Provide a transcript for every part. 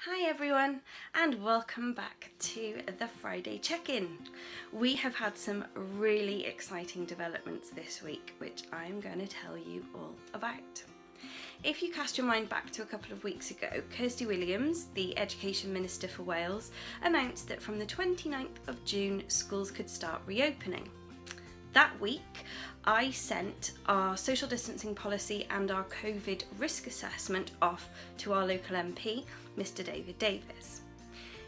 Hi everyone, and welcome back to the Friday check-in. We have had some really exciting developments this week, which I'm going to tell you all about. If you cast your mind back to a couple of weeks ago, Kirsty Williams, the Education Minister for Wales, announced that from the 29th of June, schools could start reopening. That week, I sent our social distancing policy and our COVID risk assessment off to our local MP, Mr. David Davis.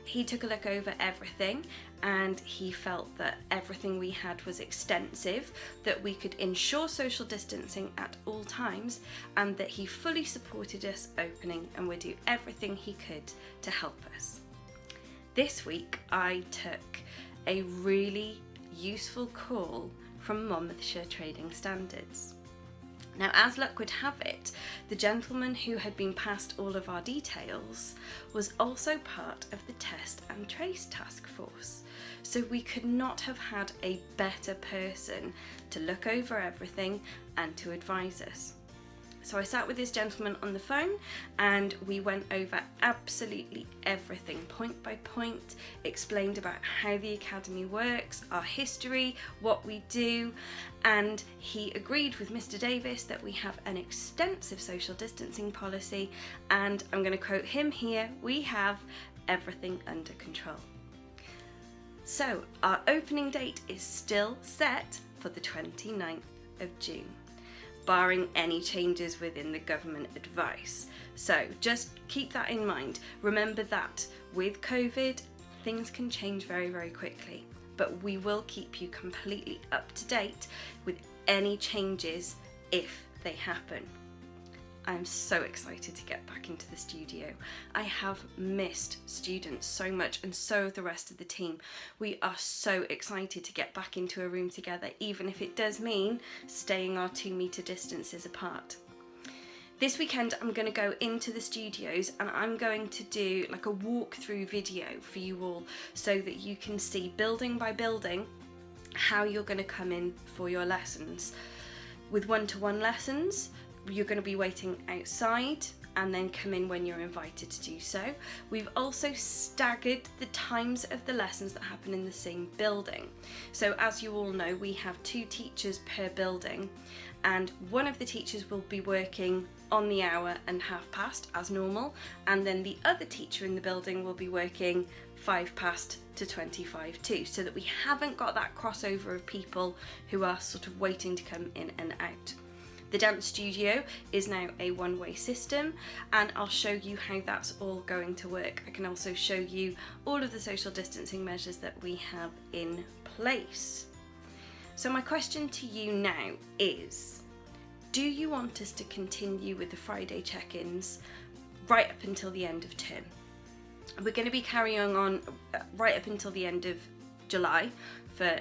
He took a look over everything and he felt that everything we had was extensive, that we could ensure social distancing at all times, and that he fully supported us opening and would do everything he could to help us. This week, I took a really useful call from Monmouthshire Trading Standards. Now, as luck would have it, the gentleman who had been passed all of our details was also part of the Test and Trace task force. So we could not have had a better person to look over everything and to advise us. So I sat with this gentleman on the phone and we went over absolutely everything, point by point, explained about how the Academy works, our history, what we do, and he agreed with Mr. Davis that we have an extensive social distancing policy, and I'm going to quote him here, we have everything under control. So our opening date is still set for the 29th of June. Barring any changes within the government advice. So just keep that in mind. Remember that with COVID, things can change very, very quickly, but we will keep you completely up to date with any changes if they happen. I'm so excited to get back into the studio. I have missed students so much, and so have the rest of the team. We are so excited to get back into a room together, even if it does mean staying our 2-metre distances apart. This weekend I'm going to go into the studios and I'm going to do like a walkthrough video for you all so that you can see building by building how you're going to come in for your lessons. With one-to-one lessons, you're going to be waiting outside and then come in when you're invited to do so. We've also staggered the times of the lessons that happen in the same building. So as you all know, we have 2 teachers per building, and one of the teachers will be working on the hour and past as normal, and then the other teacher in the building will be working 5 to 25 too, so that we haven't got that crossover of people who are sort of waiting to come in and out. The dance studio is now a one-way system, and I'll show you how that's all going to work. I can also show you all of the social distancing measures that we have in place. So my question to you now is, do you want us to continue with the Friday check-ins right up until the end of term? We're going to be carrying on right up until the end of July for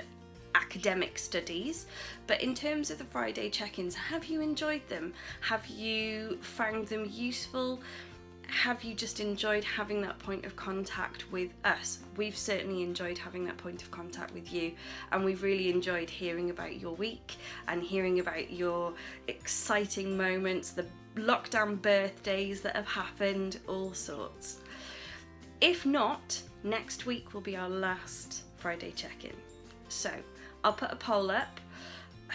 academic studies, but in terms of the Friday check-ins, have you enjoyed them? Have you found them useful? Have you just enjoyed having that point of contact with us? We've certainly enjoyed having that point of contact with you, and we've really enjoyed hearing about your week and hearing about your exciting moments, the lockdown birthdays that have happened, all sorts. If not, next week will be our last Friday check-in. So I'll put a poll up,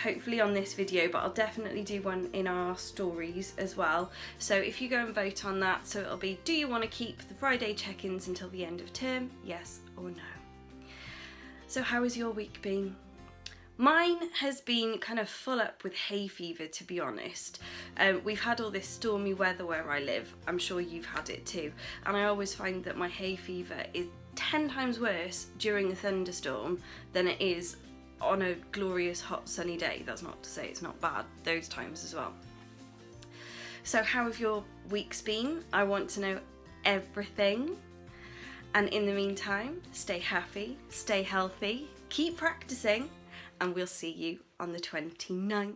hopefully on this video, but I'll definitely do one in our stories as well. So if you go and vote on that, so it'll be, do you want to keep the Friday check-ins until the end of term? Yes or no? So how has your week been? Mine has been kind of full up with hay fever, to be honest. We've had all this stormy weather where I live. I'm sure you've had it too. And I always find that my hay fever is 10 times worse during a thunderstorm than it is on a glorious hot sunny day. That's not to say it's not bad those times as well. So how have your weeks been? I want to know everything. And in the meantime, stay happy, stay healthy, keep practicing, and we'll see you on the 29th.